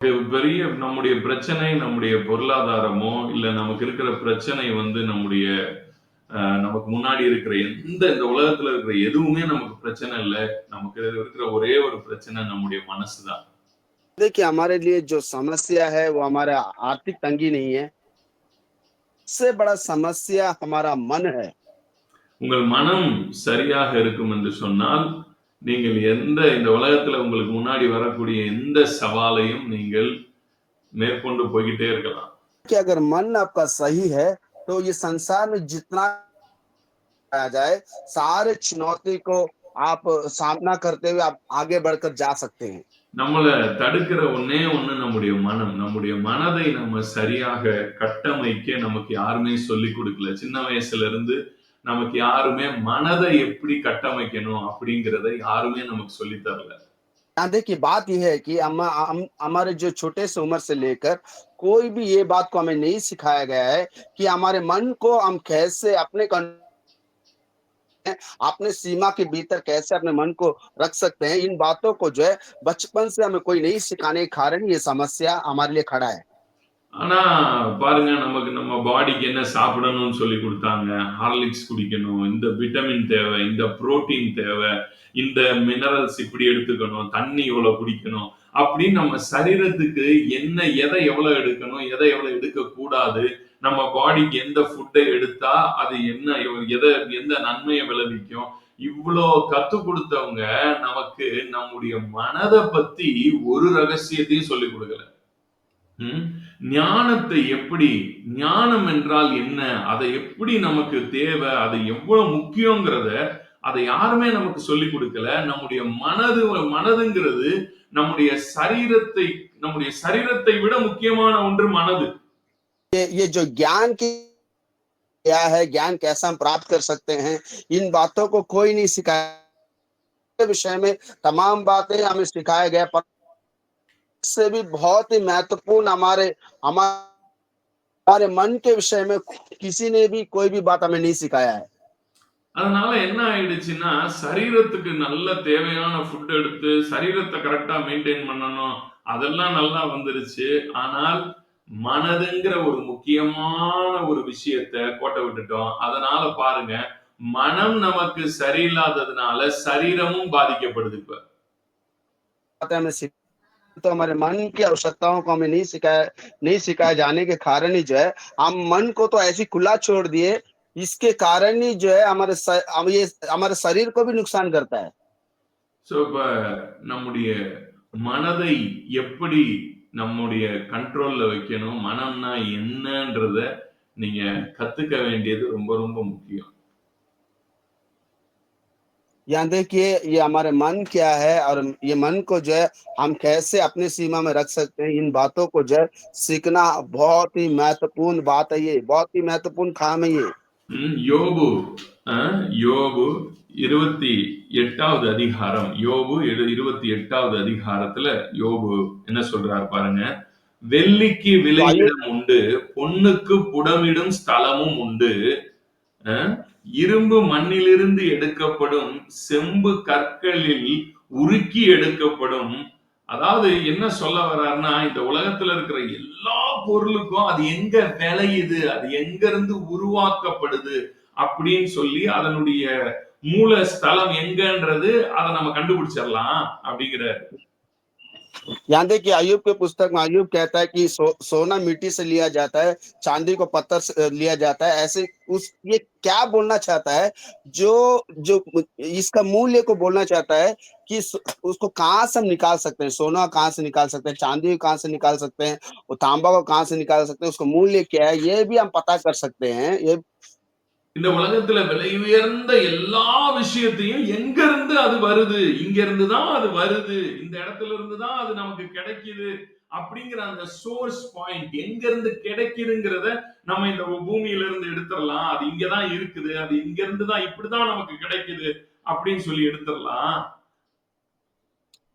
பெரிய நம்முடைய பிரச்சனை நம்முடைய பொருளாதாரமோ, இல்ல நமக்கு இருக்கிற பிரச்சனை வந்து நம்முடைய நமக்கு முன்னாடி இருக்கிற இந்த உலகத்துல இருக்கிற எதுவுமே நமக்கு பிரச்சனை இல்ல. நமக்கு இருக்கிற ஒரே ஒரு பிரச்சனை நம்முடைய மனசு தான். देखिए, हमारे लिए जो समस्या है वो हमारा आर्थिक तंगी नहीं है। सबसे बड़ा समस्या हमारा मन है। உங்கள் மனம் சரியாக இருக்கும் என்று சொன்னால், நீங்கள் இந்த உலகத்துல உங்களுக்கு முன்னாடி வரக்கூடிய எந்த சவாலையும் நீங்கள் மேற்கொண்டு போய்க்கிட்டே இருக்கலாம். कि अगर मन आपका सही है, तो ये संसार में जितना आ जाए, सारे चुनौती को आप सामना करते हुए आप आगे बढ़कर जा सकते हैं। நம்மள தடுக்கிற ஒண்ணே ஒண்ணு நம்முடைய மனம். நம்முடைய மனதை நம்ம சரியாக கட்டமைக்க நமக்கு யாருமே சொல்லிக் குடுக்கல. சின்ன வயசுல இருந்து நமக்கு யாருமே மனதை எப்படி கட்டமைக்கணும் அப்படிங்கிறத யாருமே நமக்கு சொல்லி தரல. यहाँ देखिए बात ये है कि हमारे जो छोटे से उम्र से लेकर कोई भी ये बात को हमें नहीं सिखाया गया है कि हमारे मन को हम कैसे अपने सीमा के भीतर कैसे अपने मन को रख सकते हैं। इन बातों को जो है बचपन से हमें कोई नहीं सिखाने के कारण ये समस्या हमारे लिए खड़ा है। ஆனா பாருங்க, நமக்கு நம்ம பாடிக்கு என்ன சாப்பிடணும்னு சொல்லிக் குடுத்தாங்க. ஹார்லிக்ஸ் குடிக்கணும், இந்த விட்டமின் தேவை, இந்த புரோட்டீன் தேவை, இந்த மினரல்ஸ் இப்படி எடுத்துக்கணும், தண்ணி இவ்வளவு குடிக்கணும் அப்படின்னு நம்ம சரீரத்துக்கு எதை எவ்வளவு எடுக்கணும், எதை எவ்வளவு எடுக்கக்கூடாது, நம்ம பாடிக்கு எந்த ஃபுட்டை எடுத்தா அது எந்த நன்மையை விளைவிக்கும், இவ்வளோ கத்துக் கொடுத்தவங்க நமக்கு நம்முடைய மனதை பத்தி ஒரு ரகசியத்தையும் சொல்லிக் கொடுக்கல. ஞானத்தை எப்படி, ஞானம் என்றால் என்ன, அதை எப்படி நமக்கு தேவை, அது எவ்வளவு முக்கியங்கிறத அதை யாருமே நமக்கு சொல்லிக் கொடுக்கல. நம்முடைய மனதுங்கிறது நம்முடைய சரீரத்தை விட முக்கியமான ஒன்று மனது. ये जो ज्ञान की क्या है, ज्ञान कैसा हम प्राप्त कर सकते हैं, इन बातों को कोई नहीं सिखाया। विषय में तमाम बातें हमें सिखाया गया, पर से भी बहुत ही महत्वपूर्ण हमारे मन के विषय में किसी ने भी कोई भी बात हमें नहीं सिखाया है। அதனால என்ன ஆயிடுச்சுன்னா, சரீரத்துக்கு நல்ல தேவையான ஃபுட் எடுத்து சரீரத்தை கரெக்டா மெயின்டைன் பண்ணணும், அதெல்லாம் நல்லா வந்துருச்சு. ஆனால் மனதுங்கிற ஒரு முக்கியமான ஒரு விஷயத்தை கோட்டை விட்டுட்டோம். அதனால பாருங்க, மனம் நமக்கு சரியில்லாததுனால சரீரமும் பாதிக்கப்படுது இப்ப. तो हमारे मन की आवश्यकताओं को हमें नहीं सिखाए जाने के कारण ही जो है हम मन को तो ऐसे खुला छोड़ दिए। इसके कारण ही जो है ये हमारे शरीर को भी नुकसान करता है। இப்ப நம்முடைய மனதை எப்படி நம்முடைய கண்ட்ரோல்ல வைக்கணும், மனம்னா என்னன்றத நீங்க கத்துக்க வேண்டியது ரொம்ப ரொம்ப முக்கியம். यहाँ देखिए, ये हमारे मन क्या है और ये मन को जो है हम कैसे अपने सीमा में रख सकते हैं, इन बातों को जो है सीखना बहुत ही महत्वपूर्ण बात है। ये बहुत ही महत्वपूर्ण काम है ये। யோபு யோபு 28வது அதிகாரம், யோபு 28வது அதிகாரத்துல யோபு என்ன சொல்றாரு பாருங்க. வெள்ளிக்கு விளையிடம் உண்டு, பொன்னுக்கு புடமிடும் ஸ்தலமும் உண்டு, இரும்பு மண்ணிலிருந்து எடுக்கப்படும், செம்பு கற்களில் உருக்கி எடுக்கப்படும். அதாவது என்ன சொல்ல வர்றாருன்னா, இந்த உலகத்துல இருக்கிற எல்லா பொருளுக்கும் அது எங்க விளையுது, அது எங்க இருந்து உருவாக்கப்படுது அப்படின்னு சொல்லி அதனுடைய மூல ஸ்தலம் எங்கன்றது அதை நம்ம கண்டுபிடிச்சிடலாம் அப்படிங்கிறாரு. यहाँ देखिए, अय्यूब के पुस्तक में अय्यूब कहता है कि सोना मिट्टी से लिया जाता है, चांदी को पत्थर से लिया जाता है। ऐसे ये क्या बोलना चाहता है, जो जो इसका मूल्य को बोलना चाहता है कि उसको कहाँ से हम निकाल सकते हैं, सोना कहाँ से निकाल सकते हैं, चांदी को कहाँ से निकाल सकते हैं, और तांबा को कहाँ से निकाल सकते हैं, उसका मूल्य क्या है, ये भी हम पता कर सकते हैं। ये இந்த உலகத்துல விலை உயர்ந்த எல்லா விஷயத்தையும் எங்க இருந்து அது வருது, இங்க இருந்து தான் அது வருது, இந்த இடத்துல இருந்து தான் அது நமக்கு கிடைக்குது அப்படிங்கிற அந்த சோர்ஸ் பாயிண்ட் எங்க இருந்து கிடைக்குதுங்கிறத நம்ம இந்த பூமியில இருந்து எடுத்துடலாம். அது இங்கதான் இருக்குது, அது இங்க இருந்து தான் இப்படிதான் நமக்கு கிடைக்குது அப்படின்னு சொல்லி எடுத்துடலாம்.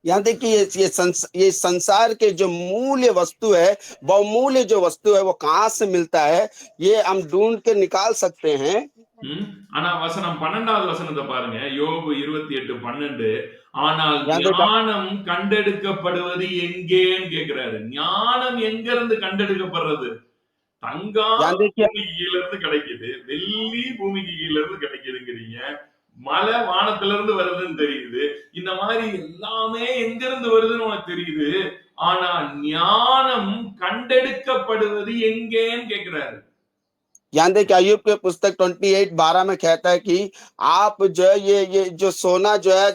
यहाँ देखिए, ये संसार के जो मूल्य वस्तु है, बहुमूल्य जो वस्तु है वो कहाँ से मिलता है, ये हम ढूंढ के निकाल सकते हैं। ம். ஆனா வசனம் 12வது வசனத்த பாருங்க. யோபு 28:12 ஆனால் यहाँ देखा ஞானம் கண்டெடுக்கப்படுவது எங்கேன்னு கேட்கிறாரு. ஞானம் எங்க இருந்து கண்டெடுக்கப்படுறது? தங்கம் यहाँ देखिए பூமிக்கு கீழ இருந்து கிடைக்குது. வெள்ளி பூமிக்கு கீழ இருந்து கிடைக்குதுங்கிறீங்க. மழை வானத்துல இருந்து வருதுன்னு தெரியுது. இந்த மாதிரி எல்லாமே எங்க இருந்து வருதுன்னு உனக்கு தெரியுது. ஆனா ஞானம் கண்டெடுக்கப்படுவது எங்கேன்னு கேட்கிறாரு. यहाँ देखिए अय्यूब के पुस्तक 28:12 में कहता है कि आप जो है ये जो सोना जो है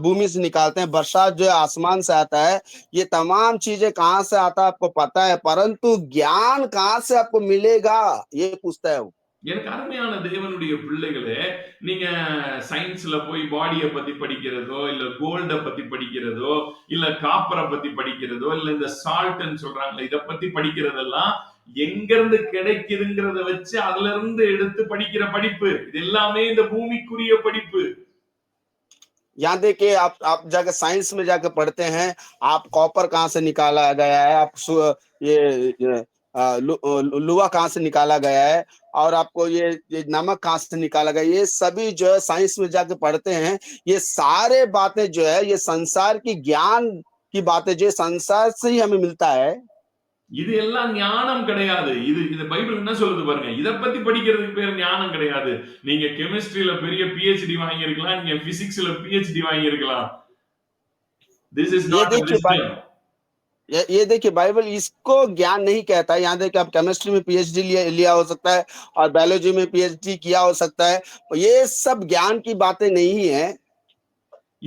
भूमि से निकालते हैं, बरसात जो है आसमान से आता है, ये तमाम चीजें कहाँ से आता है आपको पता है, परंतु ज्ञान कहाँ से आपको मिलेगा ये पूछता है वो। எனக்கு அருமையான தேவனுடைய பிள்ளைகளே, நீங்க சயின்ஸ்ல போய் பாடிய பத்தி படிக்கிறதோ, இல்ல கோல்ட பத்தி படிக்கிறதோ, இல்ல காப்பர பத்தி படிக்கிறதோ, இல்ல இந்த சால்ட்ன்னு சொல்றாங்கல்ல, இத பத்தி படிக்கிறதெல்லாம் எங்க இருந்து கிடைக்குதுங்கிறத வச்சு அதுல இருந்து எடுத்து படிக்கிற படிப்பு. இது எல்லாமே இந்த பூமிக்குரிய படிப்பு. यहाँ देखिए आप जाकर साइंस में जाकर पढ़ते हैं, आप कॉपर कहाँ से निकाला गया है, आप ये लोहा कहाँ से निकाला गया है, और आपको ये नमक कहाँ से निकाला गया, ये सभी जो है साइंस में जाकर पढ़ते हैं। ये सारे बातें जो है ये संसार की ज्ञान की बातें जो है संसार से ही हमें मिलता है। இது எல்லாம் ஞானம் கிடையாது. இது இது பைபிள் என்ன சொல்லுது பாருங்க. இத பத்தி படிக்கிறதுக்கு பேர் ஞானம் கிடையாது. நீங்க கெமிஸ்ட்ரியில பெரிய பிஹெச்டி வாங்கியிருக்கலாம். நீங்க பிசிக்ஸ்ல பிஹெச்டி வாங்கியிருக்கலாம். திஸ் இஸ் ये நாட் a देखिए wisdom. ये देखिए बाइबल इसको ज्ञान नहीं कहता है। यहाँ देखिए आप केमिस्ट्री में पीएचडी लिया हो सकता है और बायोलॉजी में पीएचडी किया हो सकता है, ये सब ज्ञान की बातें नहीं है।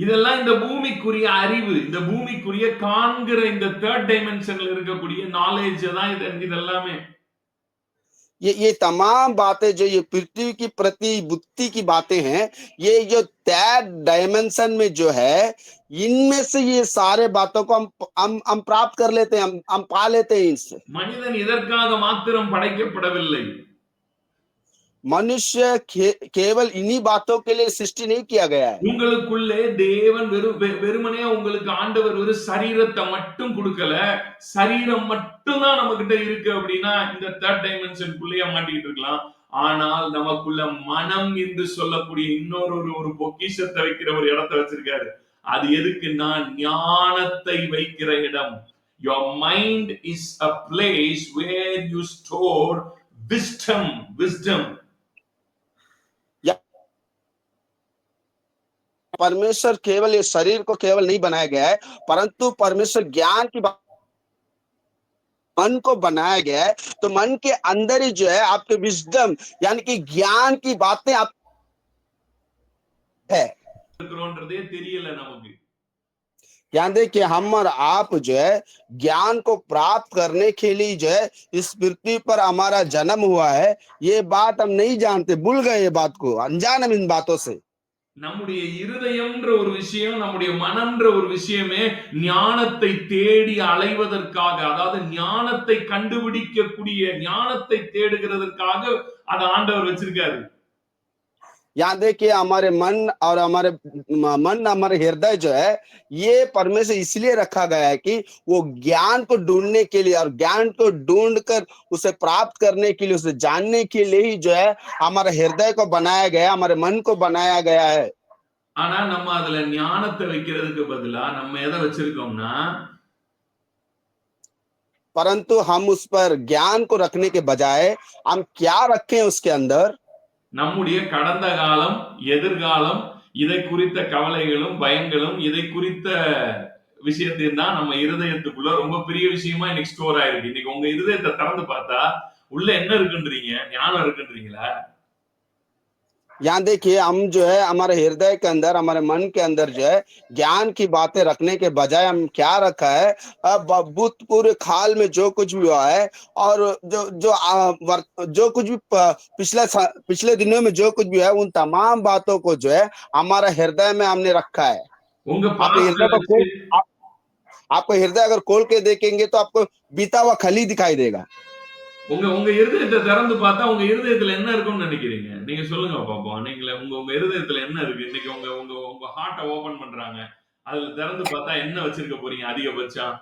இதெல்லாம் இந்த பூமிக்குரிய அறிவு, இந்த பூமிக்குரிய காண்கிற இந்த தேர்ட் டைமென்ஷன்ல இருக்கக்கூடிய நாலேஜ் தான் இதெல்லாமே. ये तमाम बातें जो ये पृथ्वी की प्रति बुद्धि की बातें हैं, ये जो थर्ड डायमेंशन में जो है, इनमें से ये सारे बातों को हम प्राप्त कर लेते हैं, हम पा लेते हैं इनसे। மனிதன் இதற்காக மாத்திரம் படைக்கப்படவில்லை. मनुष्य केवल इन्हीं बातों के लिए सृष्टि नहीं किया गया है। உங்களுக்குள்ளே தேவன் வெறுமனே உங்களுக்கு ஆண்டவர் ஒரு சரீரத்தை மட்டும் கொடுக்கல. சரீரம் மட்டும் தான் நம்ம கிட்ட இருக்கு அப்படின்னா இந்த தேர்ட் டைமென்ஷனுக்குள்ளேயே மாட்டிக்கிட்டு இருக்கலாம். ஆனால் நமக்குள்ள மனம் என்று சொல்லக்கூடிய இன்னொரு ஒரு பொக்கிஷத்தை வைக்கிற ஒரு இடத்தை வச்சிருக்காரு. அது எதுக்குன்னா ஞானத்தை வைக்கிற இடம். Your mind is a place where you store wisdom. परमेश्वर केवल ये शरीर को केवल नहीं बनाया गया है, परंतु परमेश्वर ज्ञान की मन को बनाया गया है। तो मन के अंदर ही जो है आपके विजडम यानी कि ज्ञान की बातें आप है। தெரியல நமக்கு. यहाँ देखिए हम और आप जो है ज्ञान को प्राप्त करने के लिए जो है इस पृथ्वी पर हमारा जन्म हुआ है, ये बात हम नहीं जानते, भूल गए ये बात को, अनजान हम इन बातों से। நம்முடைய இருதயம்ன்ற ஒரு விஷயம், நம்முடைய மனம்ன்ற ஒரு விஷயமே ஞானத்தை தேடி அலைவதற்காக, அதாவது ஞானத்தை கண்டுபிடிக்கக்கூடிய, ஞானத்தை தேடுகிறதற்காக அதை ஆண்டவர் வச்சிருக்காரு. यहाँ देखिए हमारे मन और हमारे हृदय जो है ये परमेश्वर इसलिए रखा गया है कि वो ज्ञान को ढूंढने के लिए और ज्ञान को ढूंढ कर उसे प्राप्त करने के लिए, उसे जानने के लिए ही जो है हमारे हृदय को बनाया गया, हमारे मन को बनाया गया है। ஆனா நம்ம அதுல ஞானத்தை வைக்கிறதுக்கு பதிலா நம்ம எதை வச்சிருக்கோம்னா, परंतु हम उस पर ज्ञान को रखने के बजाय हम क्या रखें उसके अंदर, நம்முடைய கடந்த காலம், எதிர்காலம், இதை குறித்த கவலைகளும் பயங்களும், இதை குறித்த விஷயத்தையும் தான் நம்ம இருதயத்துக்குள்ள ரொம்ப பெரிய விஷயமா இன்னைக்கு ஸ்டோர் ஆயிருக்கு. இன்னைக்கு உங்க இருதயத்தை திறந்து பார்த்தா உள்ள என்ன இருக்குன்றீங்க? ஞானம் இருக்குன்றீங்களா? यहाँ देखिए हम जो है हमारे हृदय के अंदर, हमारे मन के अंदर जो है ज्ञान की बातें रखने के बजाय हम क्या रखा है, अब भूतपूर्व काल में जो कुछ भी हुआ है और जो कुछ भी पिछले दिनों में जो कुछ भी है, उन तमाम बातों को जो है हमारा हृदय में हमने रखा है। आपको हृदय अगर खोल के देखेंगे तो आपको बीता हुआ खली दिखाई देगा। உங்க இருதயத்தை திறந்து பார்த்தா உங்க இருதயத்துல என்ன இருக்கும்னு நினைக்கிறீங்க? நீங்க சொல்லுங்க பாப்போம். நீங்க உங்க இருதயத்துல என்ன இருக்கு? இன்னைக்கு உங்க ஹார்ட்ட ஓபன் பண்றாங்க. அதுல திறந்து பார்த்தா என்ன வச்சிருக்க போறீங்க அதிகபட்சம்?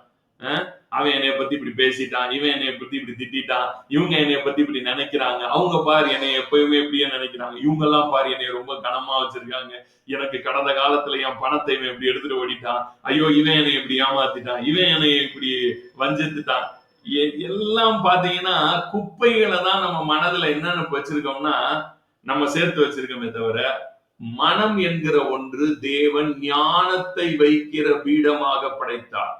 அவன் என்னைய பத்தி இப்படி பேசிட்டான், இவன் என்னைய பத்தி இப்படி திட்டிட்டான், இவங்க என்னைய பத்தி இப்படி நினைக்கிறாங்க, அவங்க பாரு என்னைய எப்பயுமே இப்படியே நினைக்கிறாங்க, இவங்க எல்லாம் பாரு என்னைய ரொம்ப கனமா வச்சிருக்காங்க, எனக்கு கடந்த காலத்துல என் பணத்தை இவன் இப்படி எடுத்துட்டு ஓடிட்டான், ஐயோ இவன் என்னை இப்படி ஏமாத்திட்டான், இவன் என்னை இப்படி வஞ்சித்துட்டான். எல்லாம் பாத்தீங்கன்னா குப்பைகளை தான் நம்ம மனதுல என்னன்னு வச்சிருக்கோம்னா நம்ம சேர்த்து வச்சிருக்கோமே தவிர, மனம் என்கிற ஒன்று தேவன் ஞானத்தை வைக்கிற பீடமாக படைத்தார்.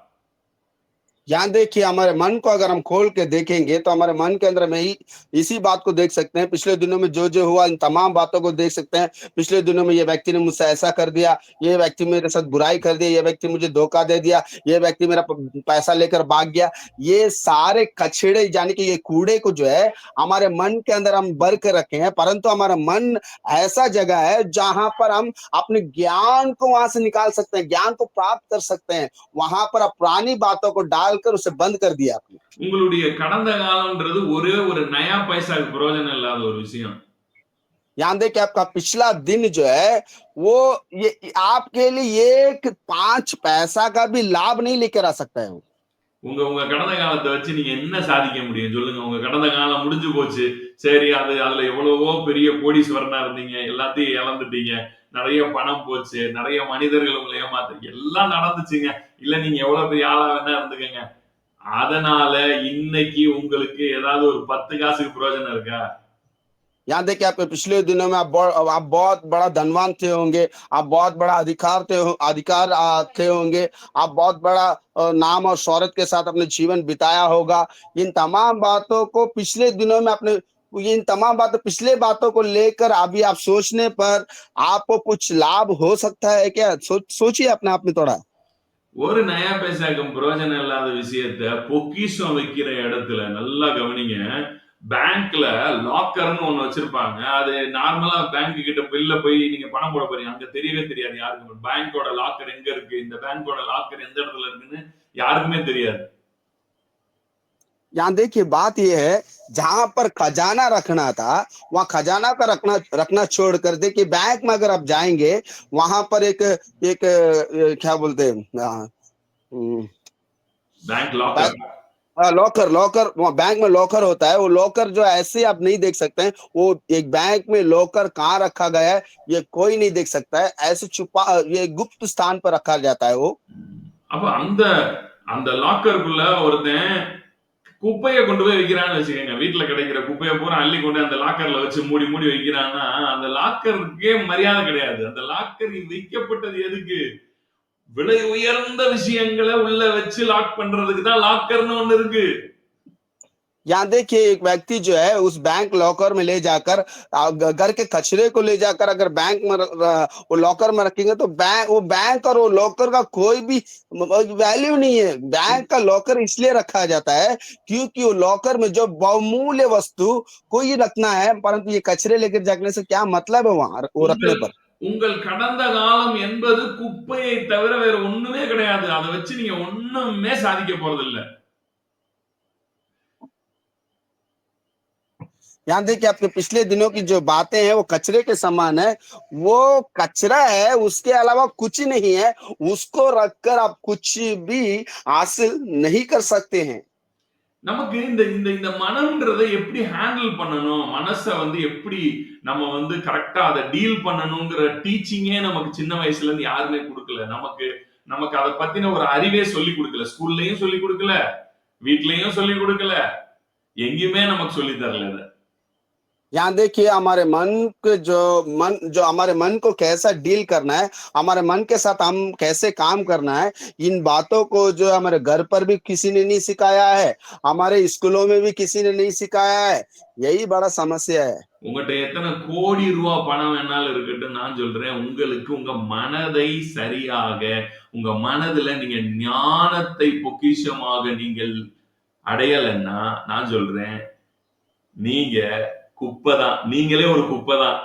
यहाँ देखिए हमारे मन को अगर हम खोल के देखेंगे तो हमारे मन के अंदर में ही इसी बात को देख सकते हैं। पिछले दिनों में जो जो हुआ इन तमाम बातों को देख सकते हैं। पिछले दिनों में ये व्यक्ति ने मुझसे ऐसा कर दिया, ये व्यक्ति मेरे साथ बुराई कर दिया, ये व्यक्ति मुझे धोखा दे दिया, ये व्यक्ति मेरा पैसा लेकर भाग गया। ये सारे कचड़े यानी कि ये कूड़े को जो है हमारे मन के अंदर हम भर के रखे हैं, परंतु हमारा मन ऐसा जगह है जहां पर हम अपने ज्ञान को वहां से निकाल सकते हैं, ज्ञान को प्राप्त कर सकते हैं। वहां पर आप पुरानी बातों को डालकर उसे बंद कर दिया आपने। உங்களுடைய கடந்த காலம்ன்றது ஒரே ஒரு நயா பைசாக்கு பிரயோஜனம் இல்லாத ஒரு விஷயம். ध्यान दें कि आपका पिछला दिन जो है वो ये आपके लिए एक 5 पैसा का भी लाभ नहीं लेकर आ सकता है वो। உங்க உங்க கடந்த காலத்தை வச்சு நீங்க என்ன சாதிக்க முடியும் சொல்லுங்க? உங்க கடந்த காலம் முடிஞ்சு போச்சு. சரி, அதுல எவ்வளவோ பெரிய கோடீஸ்வரனா இருந்தீங்க, எல்லாத்தையும் இழந்துட்டீங்க, நிறைய பணம் போச்சு, நிறைய மனிதர்கள் உங்களை ஏமாத்து, எல்லாம் நடந்துச்சுங்க. இல்ல நீங்க எவ்வளவு பெரிய ஆளா வேணா இருந்துக்கங்க. அதனால இன்னைக்கு உங்களுக்கு ஏதாவது ஒரு 10 காசுக்கு பிரயோஜனம் இருக்கா? यहाँ देखिए आपके पिछले दिनों में आप बहुत बड़ा धनवान थे होंगे, आप बहुत बड़ा अधिकार थे होंगे, आप बहुत बड़ा नाम और शौहरत के साथ अपने जीवन बिताया होगा। इन तमाम बातों को पिछले दिनों में अपने इन तमाम बातों पिछले बातों को लेकर अभी आप सोचने पर आपको कुछ लाभ हो सकता है क्या? सोचिए अपने आप में थोड़ा। ஒரு நயா பைசாக்கும் பிரயோஜனம் இல்லாத விஷயத்த பொக்கிஷம் வைக்கிற இடத்துல நல்லா கவனிங்க. பேங்க்ல லாக்கர்னு ஒண்ணு வச்சிருப்பாங்க. அது நார்மலா பேங்க் கிட்ட பில்ல போய் நீங்க பணம் போட போறீங்க. அங்க தெரியவே தெரியாது யாருக்கும். பேங்கோட லாக்கர் எங்க இருக்கு, இந்த பேங்கோட லாக்கர் எந்த இடத்துல இருக்குன்னு யாருக்குமே தெரியாது. यहाँ देखिए बात यह है, जहां पर खजाना रखना था वहां खजाना का रखना छोड़कर देखिए बैंक में अगर आप जाएंगे वहां पर एक क्या बोलते हैं बैंक लॉकर। लॉकर लॉकर वहाँ बैंक में लॉकर होता है। वो लॉकर जो ऐसे आप नहीं देख सकते हैं। वो एक बैंक में लॉकर कहाँ रखा गया है ये कोई नहीं देख सकता है। ऐसे छुपा ये गुप्त स्थान पर रखा जाता है वो। அப்ப அந்த அந்த லாக்கருக்குள்ள ஒருத்தன் குப்பையை கொண்டு போய் வைக்கிறான்னு வச்சுக்கோங்க. வீட்டுல கிடைக்கிற குப்பையை பூரா அள்ளி கொண்டு அந்த லாக்கர்ல வச்சு மூடி மூடி வைக்கிறான்னா அந்த லாக்கருக்கே மரியாதை கிடையாது. அந்த லாக்கர் வைக்கப்பட்டது எதுக்கு? விலை உயர்ந்த விஷயங்களை உள்ள வச்சு லாக் பண்றதுக்கு தான் லாக்கர்னு ஒண்ணு இருக்கு. यहाँ देखिए एक व्यक्ति जो है उस बैंक लॉकर में ले जाकर घर के कचरे को ले जाकर अगर बैंक में वो लॉकर में रखेंगे तो वो बैंक और वो लॉकर का कोई भी वैल्यू नहीं है। बैंक का लॉकर इसलिए रखा जाता है क्योंकि वो लॉकर में जो बहुमूल्य वस्तु कोई रखना है, परंतु ये कचरे लेकर जाने से क्या मतलब है वहां वो रखने पर। உங்கள் கடந்த காலம் என்பது குப்பையை தவிர வேற ஒண்ணுமே கிடையாது. அதை வச்சு நீங்க ஒண்ணுமே சாதிக்க போறது இல்ல. यहाँ देखिए आपके पिछले दिनों की जो बातें हैं वो कचरे के समान है। वो कचरा है, उसके अलावा कुछ नहीं है। उसको रखकर आप कुछ भी हासिल नहीं कर सकते हैं। நமக்கு இந்த இந்த இந்த மனம்ன்றதை எப்படி ஹேண்டில் பண்ணணும், மனசை எப்படி நம்ம கரெக்டா அதை டீல் பண்ணணுங்கிற டீச்சிங்கே நமக்கு சின்ன வயசுல இருந்து யாருமே கொடுக்கல. நமக்கு நமக்கு அதை பத்தின ஒரு அறிவே சொல்லி கொடுக்கல. ஸ்கூல்லயும் சொல்லி கொடுக்கல, வீட்லயும் சொல்லி கொடுக்கல, எங்கேயுமே நமக்கு சொல்லி தரல இதை. यहाँ देखिए हमारे मन के जो हमारे मन को कैसा डील करना है, हमारे मन के साथ हम कैसे काम करना है, इन बातों को जो हमारे घर पर भी किसी ने नहीं सिखाया है, हमारे स्कूलों में भी किसी ने नहीं सिखाया है। यही बड़ा समस्या है। உங்ககிட்ட எத்தனை கோடி ரூபா பணம் வேணாலும் இருக்கட்டும், நான் சொல்றேன் உங்களுக்கு உங்க மனதை சரியாக உங்க மனதுல நீங்க ஞானத்தை பொக்கிஷமாக நீங்கள் அடையலைன்னா நான் சொல்றேன் நீங்க குப்பைதான். நீங்களே ஒரு குப்பைதான்.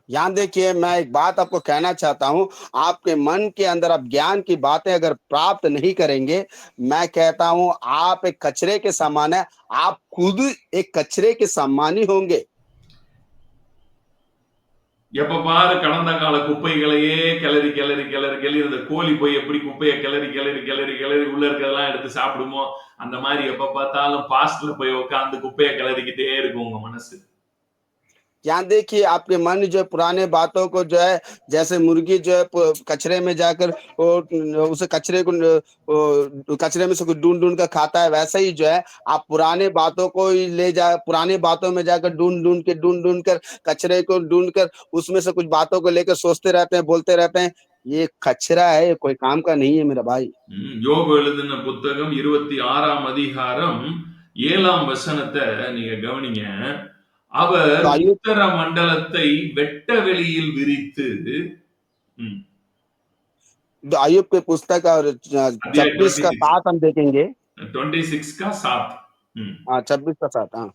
यहाँ देखिए मैं एक बात आपको कहना चाहता हूं, आपके मन के अंदर आप ज्ञान की बातें अगर प्राप्त नहीं करेंगे, मैं कहता हूं आप एक कचरे के समान है। आप खुद एक कचरे के समान ही होंगे। எப்ப பாரு கடந்த கால குப்பைகளையே கிளறி கிளறி கிளறி கிளறி இந்த கோழி போய் எப்படி குப்பையை கிளறி கிளறி கிளறி கிளறி உள்ள இருக்கிறதெல்லாம் எடுத்து சாப்பிடுமோ அந்த மாதிரி எப்ப பார்த்தாலும் பாஸ்ட்ல போய் உட்காந்து குப்பையை கிளறிக்கிட்டே இருக்கும் उங்க மனசு. यहाँ देखिए आपके मन जो है पुराने बातों को जो है जैसे मुर्गी जो है कचरे में जाकर वो उसे कचरे को कचरे में से कुछ ढूंढ ढूंढ कर खाता है, वैसे ही जो है आप पुराने बातों को ही ले जा पुराने बातों में जाकर ढूंढ ढूंढ कर कचरे को ढूंढ कर उसमें से कुछ बातों को लेकर सोचते रहते हैं, बोलते रहते हैं। ये कचरा है, ये कोई काम का नहीं है मेरा भाई। யோபு எழுதின புத்தகம் 26ஆம் அதிகாரம் 7ஆம் வசனத்தை நீங்க கவனிங்க. அவர் तो आयु உத்தர மண்டலத்தை வெட்ட வெளியில் விரித்து ம், तो आयुब के पुस्तक और अध्याय 26 का 26 7 हम देखेंगे। 26 का 7 हाँ 26 का 7 हाँ।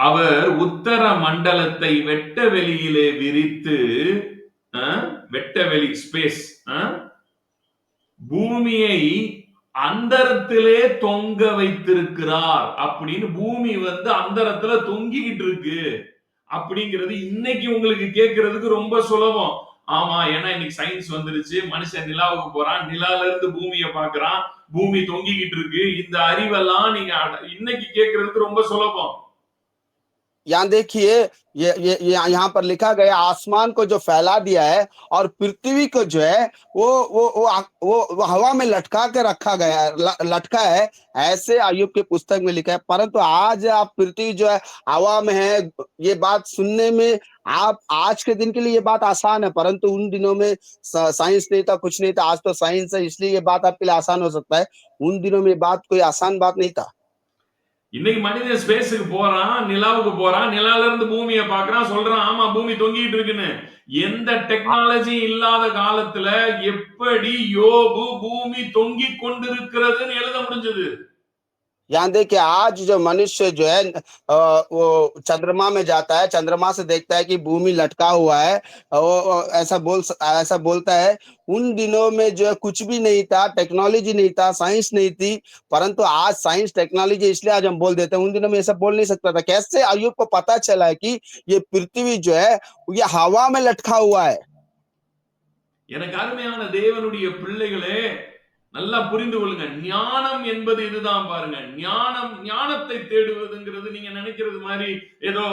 அவர் உத்தர மண்டலத்தை வெட்ட வெளியிலே விரித்து வெட்ட வெளி ஸ்பேஸ் பூமியை அந்தரத்திலே தொங்க வைத்திருக்கிறார் அப்படின்னு பூமி வந்து அந்தரத்துல தொங்கிக்கிட்டு இருக்கு அப்படிங்கிறது இன்னைக்கு உங்களுக்கு கேட்கறதுக்கு ரொம்ப சுலபம். ஆமா, ஏன்னா இன்னைக்கு சயின்ஸ் வந்துருச்சு, மனுஷன் நிலாவுக்கு போறான், நிலால இருந்து பூமியை பாக்குறான், பூமி தொங்கிக்கிட்டு இருக்கு. இந்த அறிவெல்லாம் நீங்க இன்னைக்கு கேட்கறதுக்கு ரொம்ப சுலபம். यहाँ देखिए यहाँ पर लिखा गया आसमान को जो फैला दिया है और पृथ्वी को जो है वो हवा में लटका के रखा गया लटका है, ऐसे अय्यूब के पुस्तक में लिखा है। परंतु आज आप पृथ्वी जो है हवा में है, ये बात सुनने में आप आज के दिन के लिए ये बात आसान है, परंतु उन दिनों में साइंस नहीं था, कुछ नहीं था। आज तो साइंस है, इसलिए ये बात आपके लिए आसान हो सकता है। उन दिनों में ये बात कोई आसान बात नहीं था। இன்னைக்கு மனிதன் ஸ்பேஸுக்கு போறான், நிலாவுக்கு போறான், நிலால இருந்து பூமியை பாக்குறான், சொல்றான் ஆமா பூமி தொங்கிட்டு இருக்குன்னு. எந்த டெக்னாலஜி இல்லாத காலத்துல எப்படி யோபு பூமி தொங்கிக் கொண்டிருக்கிறதுன்னு எழுத முடிஞ்சது? यहाँ देखिए आज जो मनुष्य जो है वो चंद्रमा में जाता है, चंद्रमा से देखता है कि भूमि लटका हुआ है, वो ऐसा बोलता है। उन दिनों में जो है कुछ भी नहीं था, टेक्नोलॉजी नहीं था, साइंस नहीं थी, परंतु आज साइंस टेक्नोलॉजी, इसलिए आज हम बोल देते हैं। उन दिनों में ऐसा बोल नहीं सकता था। कैसे अय्यूब को पता चला है कि ये पृथ्वी जो है ये हवा में लटका हुआ है? எனக்கு அருமையான தேவனுடைய பிள்ளைகளே, நல்லா புரிந்து கொள்ளுங்க. ஞானம் என்பது இதுதான் பாருங்க. ஞானத்தை தேடுவதுங்கிறது நீங்க நினைக்கிறது மாதிரி ஏதோ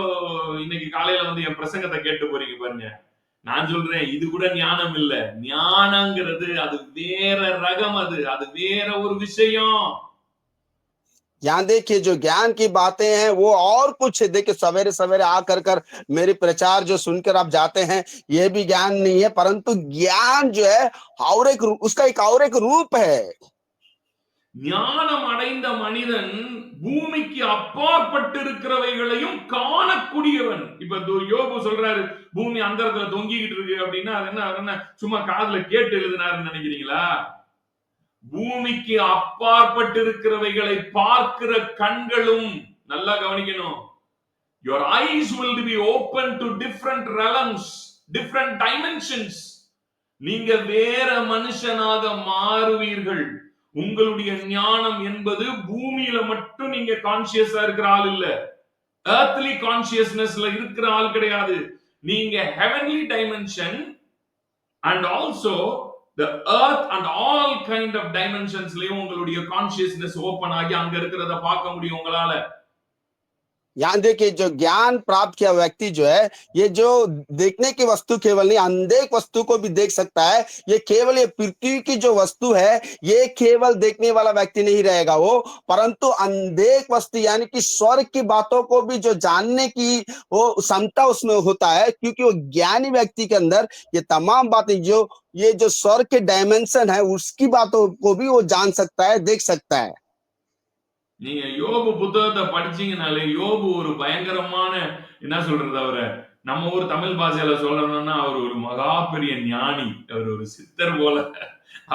இன்னைக்கு காலையில வந்து என் பிரசங்கத்தை கேட்டு போறீங்க பாருங்க. நான் சொல்றேன் இது கூட ஞானம் இல்ல. ஞானங்கிறது அது வேற ரகம், அது வேற ஒரு விஷயம். यहाँ देखिए जो ज्ञान की बातें हैं वो और कुछ है। देखिए सवेरे सवेरे आकर मेरे प्रचार जो सुनकर आप जाते हैं, ये भी ज्ञान नहीं है, परंतु ज्ञान जो है और उसका एक और एक रूप है। ஞானம் அடைந்த மனிதன் பூமிக்கு அப்பாற்பட்டு இருக்கிறவைகளையும் காணக்கூடியவன். இப்ப யோபு சொல்றாரு பூமி அந்தரத்துல தொங்கிக்கிட்டு இருக்கு அப்படின்னா அது என்ன சும்மா காதுல கேட்டு எழுதினாருன்னு நினைக்கிறீங்களா? பூமிக்கு அப்பாற்பட்டு இருக்கிறவைகளை பார்க்கிற கண்களும் நல்லா கவனிக்கணும். your eyes will be open to different realms, different dimensions. நீங்க வேற மனுஷனாக மாறுவீர்கள். உங்களுடைய ஞானம் என்பது பூமியில மட்டும் நீங்க கான்சியஸா இருக்கிற ஆள் இல்ல, earthly consciousnessல இருக்கிற ஆள் கிடையாது. நீங்க heavenly dimension and also the earth and all kind of dimensionsலயும் உங்களுடைய கான்சியஸ்னஸ் ஓபன் ஆகி அங்க இருக்கிறத பார்க்க முடியும் உங்களால. यहाँ देखिए जो ज्ञान प्राप्त किया व्यक्ति जो है ये जो देखने की वस्तु केवल नहीं, अनदेख वस्तु को भी देख सकता है। ये केवल ये पृथ्वी की जो वस्तु है ये केवल देखने वाला व्यक्ति नहीं रहेगा वो, परंतु अनदेख वस्तु यानी कि स्वर्ग की बातों को भी जो जानने की वो क्षमता उसमें होता है, क्योंकि वो ज्ञानी व्यक्ति के अंदर ये तमाम बातें जो ये जो स्वर्ग के डायमेंशन है उसकी बातों को भी वो जान सकता है, देख सकता है। நீங்க யோபு புத்தகத்தை படிச்சீங்கனாலே யோபு ஒரு பயங்கரமான என்ன சொல்றது, அவரை நம்ம ஊர் தமிழ் பாஷையில சொல்லணும்னா அவர் ஒரு மகா பெரிய ஞானி, அவர் ஒரு சித்தர் போல,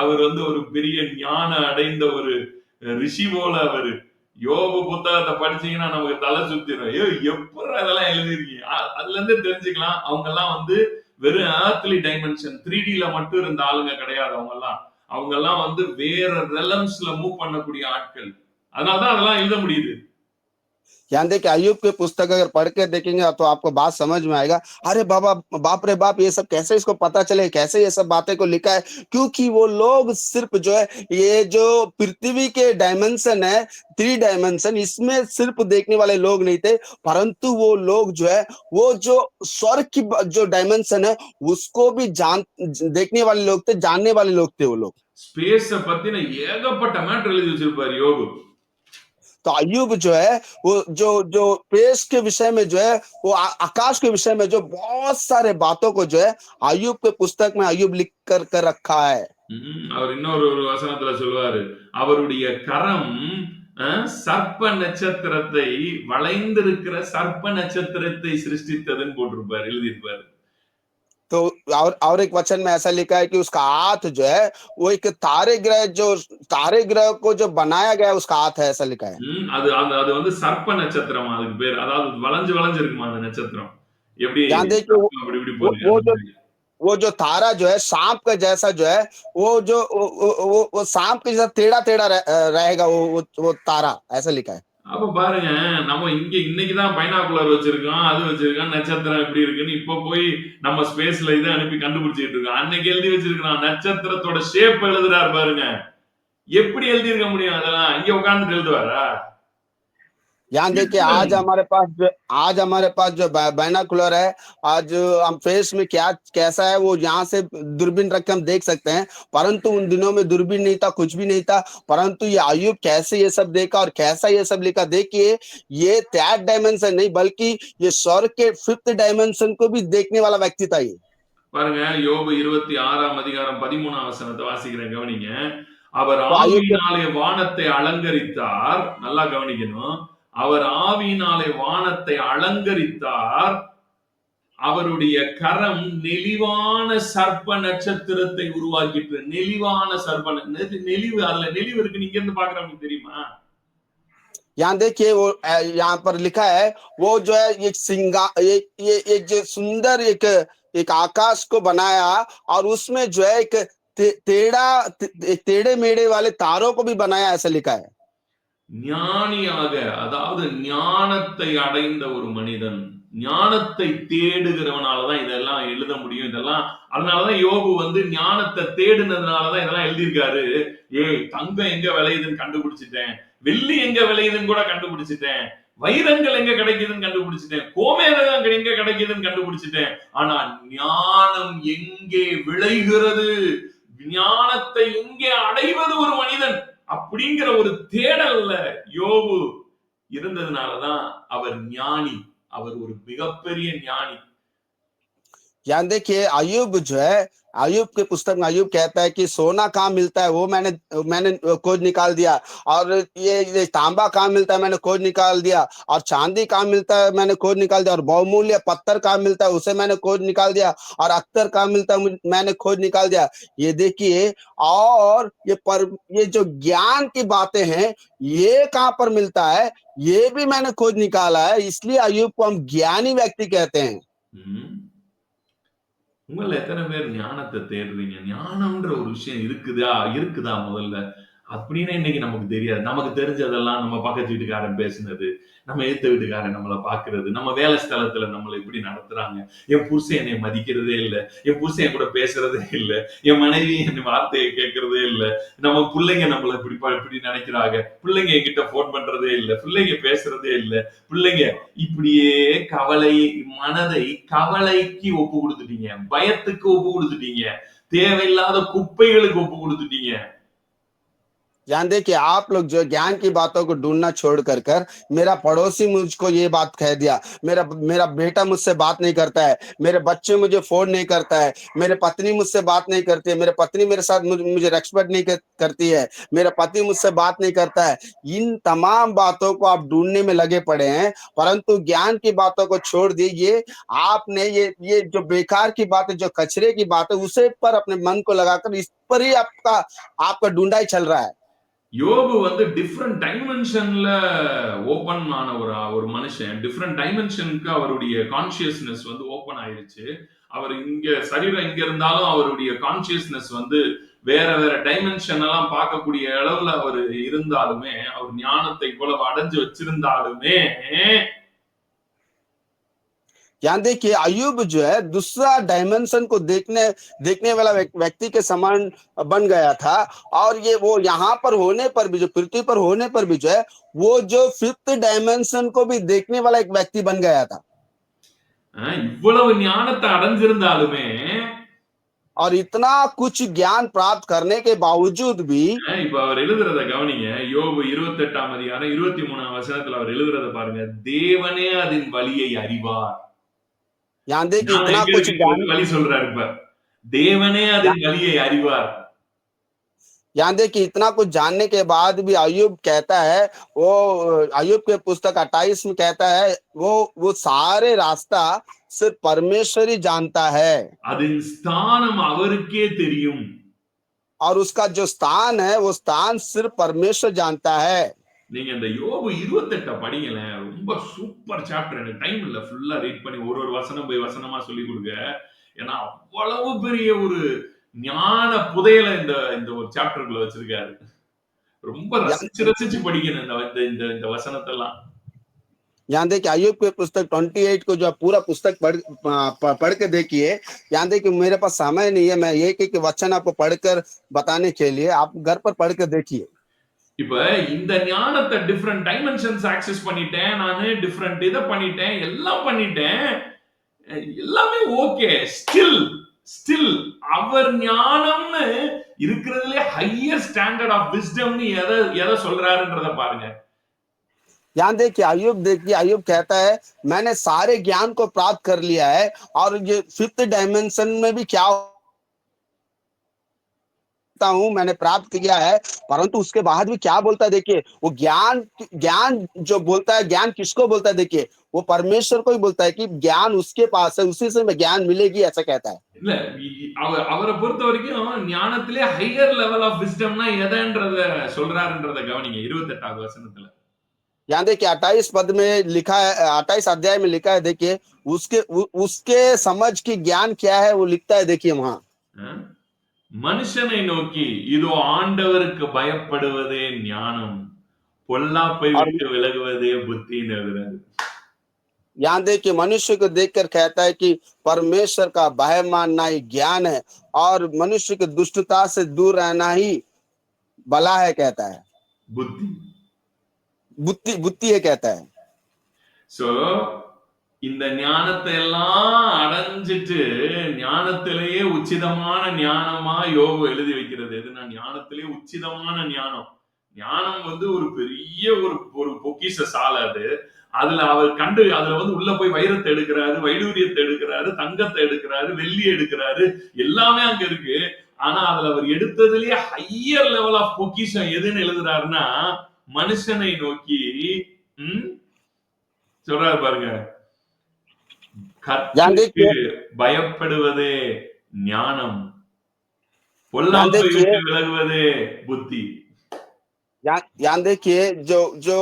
அவர் வந்து ஒரு பெரிய ஞான அடைந்த ஒரு ரிஷி போல. அவரு யோபு புத்தகத்தை படிச்சீங்கன்னா நமக்கு தலை சுத்திரும். எப்படி அதெல்லாம் எழுதிருக்கீங்க? அதுல இருந்து தெரிஞ்சுக்கலாம் அவங்க எல்லாம் வந்து வெறும் earthly dimension 3Dல மட்டும் இருந்த ஆளுங்க கிடையாது. அவங்க எல்லாம் வந்து வேற ரெலம்ஸ்ல மூவ் பண்ணக்கூடிய ஆட்கள். அதனாலதான் அதெல்லாம் எழுத முடியுது. यहाँ देखिए अय्यूब की पुस्तक अगर पढ़ के देखेंगे तो आपको बात समझ में आएगा। अरे बाबा, बाप रे बाप, ये सब कैसे इसको पता चले, कैसे ये सब बातें को लिखा है? क्योंकि वो लोग सिर्फ जो है, ये जो पृथ्वी के डायमेंशन है, 3 डायमेंशन, इसमें सिर्फ देखने वाले लोग नहीं थे, परंतु वो लोग जो है, वो जो स्वर्ग की जो डायमेंशन है, उसको भी देखने वाले लोग थे, जानने वाले लोग थे वो लोग। ஸ்பேஸ பத்தின ஏகப்பட்ட மேட்டர் எழுதி வச்சிருப்பாரு யோபு. तो अय्यूब जो है, वो जो जो पेश के विषय में जो है, वो आकाश के विषय में जो बहुत सारे बातों को जो है अय्यूब के पुस्तक में अय्यूब लिख कर रखा है। அவர் இன்னொரு ஒரு வசனத்துல சொல்லுவாரு, அவருடைய கரம் சர்ப்ப நட்சத்திரத்தை, வளைந்திருக்கிற சர்ப்ப நட்சத்திரத்தை சிருஷ்டித்ததுன்னு போட்டிருப்பாரு, எழுதியிருப்பாரு. तो और एक वचन में ऐसा लिखा है कि उसका हाथ जो है, वो एक तारे ग्रह को जो बनाया गया है, उसका हाथ है, ऐसा लिखा है। அது அது வந்து சர்ப்ப நட்சத்திரம் அதுக்கு பேர். அதாவது வளைஞ்சு வளைஞ்சு இருக்குமா அந்த நட்சத்திரம். எப்படி ध्यान देखिए, சர்ப்பம் அப்படி இப்படி वो, போகுது वो அந்த जो மாதிரி. वो जो तारा जो है सांप का जैसा जो है, वो सांप के जैसा टेढ़ा टेढ़ा रहेगा वो तारा, ऐसा लिखा है। அப்ப பாருங்க, நம்ம இங்க இன்னைக்குதான் பைனாகுலர் வச்சிருக்கோம், அது வச்சிருக்கோம், நட்சத்திரம் எப்படி இருக்குன்னு இப்ப போய் நம்ம ஸ்பேஸ்ல இதை அனுப்பி கண்டுபிடிச்சிட்டு இருக்கோம். அன்னைக்கு எழுதி வச்சிருக்கான், நட்சத்திரத்தோட ஷேப் எழுதுறாரு பாருங்க. எப்படி எழுதி இருக்க முடியும்? அதெல்லாம் இங்க உட்கார்ந்து எழுதுவாரா? यहाँ देखिए, आज हमारे पास जो बाइनोकुलर है, आज हम फेस में क्या कैसा है, वो यहाँ से दूरबीन रख के हम देख सकते हैं, परंतु उन दिनों में दूरबीन नहीं था, कुछ भी नहीं था। परंतु ये अय्यूब कैसे ये सब देखा और कैसा ये सब लिखा, देखिए, ये थर्ड डायमेंशन नहीं, बल्कि ये स्वर्ग के 5th डायमेंशन को भी देखने वाला व्यक्ति था ये। பாருங்க, யோபு 26ஆம் அதிகாரம் 13ஆம் வசனத்தை வாசிக்கிறேன், கவனிங்க. அவர் तो अय्यूब के ஆவியினாலே வானத்தை அலங்கரித்தார். நல்லா கவனிக்கணும். அவர் ஆவியினாலே வானத்தை அலங்கரித்தார். அவருடைய கரம் நெளிவான சர்ப்ப நட்சத்திரத்தை உருவாக்கிட்டு. நெளிவான சர்ப்ப நெளிவு, அதுல நெளிவு இருக்கு. நீங்க இருந்து பாக்குறவங்களுக்கு தெரியுமா? यहाँ देखिए, वो यहाँ पर लिखा है, वो जो है एक जो सुंदर एक आकाश को बनाया, और उसमें जो है एक टेढ़े मेढ़े वाले तारों को भी बनाया, ऐसा लिखा है। ஞானியாக, அதாவது ஞானத்தை அடைந்த ஒரு மனிதன், ஞானத்தை தேடுகிறவனாலதான் இதெல்லாம் எழுத முடியும். இதெல்லாம் அதனாலதான் யோபு வந்து ஞானத்தை தேடுனதுனாலதான் இதெல்லாம் எழுதியிருக்காரு. ஏய், தங்கம் எங்க விளையுதுன்னு கண்டுபிடிச்சிட்டேன், வெள்ளி எங்க விளையுதுன்னு கூட கண்டுபிடிச்சிட்டேன், வைரங்கள் எங்க கிடைக்குதுன்னு கண்டுபிடிச்சிட்டேன், கோமேதகம் எங்க கிடைக்குதுன்னு கண்டுபிடிச்சிட்டேன். ஆனா ஞானம் எங்கே விளைகிறது, ஞானத்தை எங்கே அடைவது ஒரு மனிதன் அப்படிங்கிற ஒரு தேடல்ல யோபு இருந்ததுனாலதான் அவர் ஞானி. அவர் ஒரு மிகப்பெரிய ஞானி. यहाँ देखिए, अय्यूब जो है, अय्यूब के पुस्तक में अय्यूब कहता है कि सोना कहाँ मिलता है, वो मैंने खोज निकाल दिया, और ये तांबा कहाँ मिलता है, मैंने खोज निकाल दिया, और चांदी कहाँ मिलता है, मैंने खोज निकाल दिया, और बहुमूल्य पत्थर कहाँ मिलता है, उसे मैंने खोज निकाल दिया, और अख्तर कहाँ मिलता है, मैंने खोज निकाल दिया। ये देखिए, और ये जो ज्ञान की बातें हैं, ये कहाँ पर मिलता है, ये भी मैंने खोज निकाला है। इसलिए अय्यूब को हम ज्ञानी व्यक्ति कहते हैं। உங்கள எத்தனை பேர் ஞானத்தை தேடுறீங்க? ஞானம்ன்ற ஒரு விஷயம் இருக்குதா முதல்ல அப்படின்னு இன்னைக்கு நமக்கு தெரியாது. நமக்கு தெரிஞ்சதெல்லாம் நம்ம பக்கத்து வீட்டுக்காரன் பேசுனது, நம்ம எதிர்த்த வீட்டுக்காரன் நம்மளை பாக்குறது, நம்ம வேலை ஸ்தலத்துல நம்மளை எப்படி நடத்துறாங்க, என் புருஷன் என்னை மதிக்கிறதே இல்லை, என் புருஷன் என் கூட பேசுறதே இல்லை, என் மனைவி என் வார்த்தையை கேட்கறதே இல்லை, நம்ம பிள்ளைங்க நம்மளை இப்படி நினைக்கிறாங்க, பிள்ளைங்க என்கிட்ட போன் பண்றதே இல்லை, பிள்ளைங்க பேசுறதே இல்லை, பிள்ளைங்க இப்படியே மனதை கவலைக்கு ஒப்பு கொடுத்துட்டீங்க, பயத்துக்கு ஒப்பு கொடுத்துட்டீங்க, தேவையில்லாத குப்பைகளுக்கு ஒப்பு கொடுத்துட்டீங்க. जान दे कि आप लोग जो ज्ञान की बातों को ढूंढना छोड़ कर मेरा पड़ोसी मुझको ये बात कह दिया, मेरा बेटा मुझसे बात नहीं करता है, मेरे बच्चे मुझे फोन नहीं करता है, मेरे पत्नी मुझसे बात नहीं करती है, मेरे पत्नी मेरे साथ मुझे रेस्पेक्ट नहीं करती है, मेरा पति मुझसे बात नहीं करता है। इन तमाम बातों को आप ढूंढने में लगे पड़े हैं, परंतु ज्ञान की बातों को छोड़ दीजिए। आपने ये जो बेकार की बात है, जो कचरे की बात है, उसे पर अपने मन को लगाकर इस पर ही आपका ढूंढाई चल रहा है। யோபு வந்து டிஃப்ரெண்ட் டைமென்ஷன்ல ஓபன் ஆன ஒரு மனுஷன். டிஃப்ரெண்ட் டைமென்ஷனுக்கு அவருடைய கான்சியஸ்னஸ் வந்து ஓபன் ஆயிருச்சு. அவர் இங்க சரீரம் இங்க இருந்தாலும் அவருடைய கான்சியஸ்னஸ் வந்து வேற வேற டைமென்ஷன் எல்லாம் பார்க்கக்கூடிய அளவுல அவர் இருந்தாலுமே, அவர் ஞானத்தை இவ்வளவு அடைஞ்சு வச்சிருந்தாலுமே, यहाँ देखिए अयूब जो है दूसरा डायमेंशन को देखने देखने वाला व्यक्ति के समान बन गया था। और ये वो यहाँ पर होने पर भी, जो पृथ्वी पर होने पर भी जो है, वो जो फिफ्थ डायमेंशन को भी देखने वाला एक व्यक्ति बन गया था। இவ்வளவு ஞானத்தை அடைஞ்சிருந்தாலுமே, और इतना कुछ ज्ञान प्राप्त करने के बावजूद भी இப்ப அவர் எழுதுறத கவனிங்க. யோபு 28ஆம் அதிகாரம் 23ஆம் வசனத்துல அவர் எழுதுறத பாருங்க. தேவனே அதன் வழியை அறிவார். यहाँ देखिए ஞானம் इतना எங்க कुछ இருக்குங்கிறது ज्ञान, வழி சொல்றாரு இப்ப. தேவனே அதன் வழியை அறிவார். यहाँ देखिए इतना कुछ जानने के बाद भी अयूब कहता है, वो अयूब के पुस्तक 28 में कहता है, वो सारे रास्ता सिर्फ परमेश्वर ही जानता है। அதன் ஸ்தானம் அவருக்கே தெரியும். और उसका जो स्थान है वो स्थान सिर्फ परमेश्वर जानता है। நீங்க இந்த யோபு 28 படிங்களேன். ரொம்ப சூப்பர் சாப்டர். எனக்கு டைம் இல்ல ஃபுல்லா ரீட் பண்ணி ஒரு ஒரு வசனம் போய் வசனமா சொல்லி கொடுக்க. ஏன்னா அவ்வளவு பெரிய ஒரு ஞான புதையலை இந்த இந்த ஒரு சாப்டருக்குள்ள வச்சிருக்காரு. ரொம்ப ரசிச்சு ரசிச்சு படிக்கணும் இந்த இந்த இந்த வசனத்தெல்லாம். यहाँ देखिए अय्यूब के पुस्तक 28 को जो पूरा पुस्तक पढ़ के देखिए। यहाँ देखिए मेरे पास समय नहीं है, मैं एक एक वचन आपको पढ़कर बताने के लिए, आप घर पर पढ़ कर देखिए। இப்ப இந்த ஞானத்தை டிஃபரெண்ட் டைமென்ஷன்ஸ் ஆக்சஸ் பண்ணிட்டேன், நானு டிஃபரெண்ட் இதை பண்ணிட்டேன், எல்லாம் பண்ணிட்டேன், எல்லாமே ஓகே. ஸ்டில் ஸ்டில் அவர் ஞானம்னு இருக்கிறதுலே ஹையர் ஸ்டாண்டர்ட் ஆஃப் விஸ்டம்னு எதை சொல்றாருன்றத பாருங்க. यहाँ देखिए अय्यूब कहता है, मैंने सारे ज्ञान को प्राप्त कर लिया है, और ये फिफ्थ डायमेंशन में भी क्या हूं मैंने प्राप्त किया है, परंतु उसके बाद भी क्या बोलता है देखिए, वो ज्ञान ज्ञान जो बोलता है, ज्ञान किसको बोलता है देखिए, वो परमेश्वर को ही बोलता है कि ज्ञान उसके पास है, उसी से मैं ज्ञान मिलेगी, ऐसा कहता है। இல்ல அவரை பொறுத்த வரைக்கும் ஞானத்திலே ஹையர் லெவல் ஆஃப் விஸ்டம்னா எதன்றத சொல்றாருன்றத கவனிங்க 28வது வசனத்துல. यहाँ देखिए 28 पद में लिखा है, 28 अध्याय में लिखा है, देखिए उसके समझ की ज्ञान क्या है वो लिखता है, देखिए वहां மனுஷனை நோக்கி இதோ ஆண்டவருக்கு பயப்படுவதே ஞானம், பொல்லாப்பை விட்டு விலகுவதே புத்தின்னு எழுதுறாரு. यहाँ देखिए मनुष्य को देखकर कहता है कि परमेश्वर का भय मानना ही ज्ञान है, और मनुष्य की दुष्टता से दूर रहना ही भला है, कहता है। बुद्धि बुद्धि है, कहता है। சோ இந்த ஞானத்தை எல்லாம் அடைஞ்சிட்டு ஞானத்திலேயே உச்சிதமான ஞானமா யோபு எழுதி வைக்கிறது எதுனா, ஞானத்திலேயே உச்சிதமான ஞானம். ஞானம் வந்து ஒரு பெரிய ஒரு பொக்கிஷ சாலை. அதுல அவர் அதுல உள்ள போய் வைரத்தை எடுக்கிறாரு, வைடூரியத்தை எடுக்கிறாரு, தங்கத்தை எடுக்கிறாரு, வெள்ளி எடுக்கிறாரு, எல்லாமே அங்க இருக்கு. ஆனா அதுல அவர் எடுத்ததுலயே ஹையர் லெவல் ஆஃப் பொக்கிஷம் எதுன்னு எழுதுறாருன்னா, மனுஷனை நோக்கி சொல்றாரு பாருங்க, கர்த்தருக்கு பயப்படுவதே ஞானம், பொல்லாப்பை விட்டு விலகுவதே புத்தி. यहाँ देखिए जो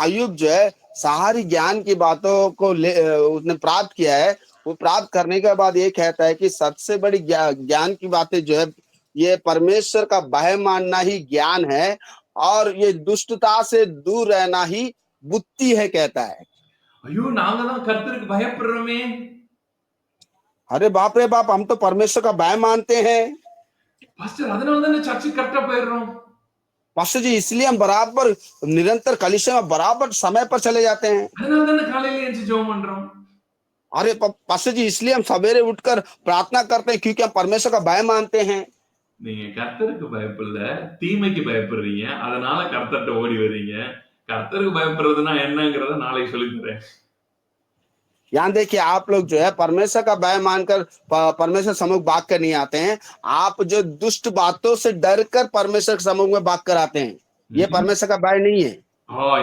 अय्यूब जो है सारी ज्ञान की बातों को उसने प्राप्त किया है, वो प्राप्त करने के बाद ये कहता है कि सबसे बड़ी ज्ञान की बातें जो है, ये परमेश्वर का भय मानना ही ज्ञान है, और ये दुष्टता से दूर रहना ही बुद्धि है, कहता है। ஐயோ நாங்க தான் கர்த்தருக்கு பயப்படுறோமே. अरे बाप रे बाप, हम तो परमेश्वर का भय मानते हैं பாஸ்டர், அதனால தானே சர்ச்சுக்கு கரெக்ட்டா போயிடுறோம். पास्टर जी, इसलिए हम बराबर निरंतर कलीसिया में बराबर समय पर चले जाते हैं। அதனால தானே காலையில எழுந்து ஜெபம் பண்றோம். अरे पास्टर जी, इसलिए हम सवेरे उठकर प्रार्थना करते हैं, क्योंकि हम परमेश्वर का भय मानते हैं। நீங்க கர்த்தருக்கு பயப்படல, தீமைக்கு பயப்படுறீங்க, அதனால கர்த்தர்ட்ட ஓடி வர்றீங்க. கர்த்தருக்கு பயப்படுறதுன்னா என்னங்கறத நாளைக்கு சொல்லி தரேன். यहाँ देखिए आप लोग जो है परमेश्वर का भय मानकर परमेश्वर सम्मुख भाग कर नहीं आते हैं, आप जो दुष्ट बातों से डर कर परमेश्वर के सम्मुख में भाग कर आते हैं, ये परमेश्वर का भय नहीं है।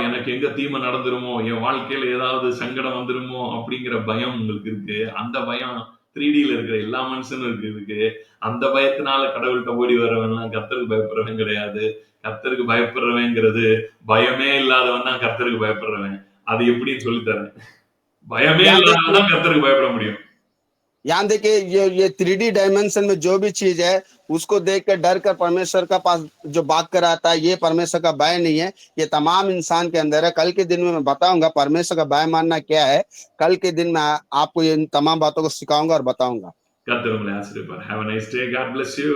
எனக்கு எங்க தீமை நடந்துருமோ, என் வாழ்க்கையில ஏதாவது சங்கடம் வந்துருமோ அப்படிங்கிற பயம் உங்களுக்கு இருக்கு. அந்த பயம் 3Dல இருக்கிற எல்லா மனுஷனும் இருக்கு. அந்த பயத்தினால கடவுள்கிட்ட ஓடி வரவன்லாம் கர்த்தருக்கு பயப்படுறவன் கிடையாது. கர்த்தருக்கு பயப்படுறவங்கிறது பயமே இல்லாதவன் தான் கர்த்தருக்கு பயப்படுறவன். அது எப்படின்னு சொல்லி தரேன். பயமே இல்லாதவன் தான் கர்த்தருக்கு பயப்பட முடியும். यहाँ देखिए ये 3D डायमेंशन में जो भी चीज है उसको देख कर डर कर परमेश्वर का पास जो भाग कर आता है, ये परमेश्वर का भय नहीं है। ये तमाम इंसान के अंदर है। कल के दिन में मैं बताऊंगा परमेश्वर का भय मानना क्या है। कल के दिन में आपको इन तमाम बातों को सिखाऊंगा और बताऊंगा। கர்த்தர் உங்களை ஆசீர்வதிப்பார். Have a nice day. God bless you.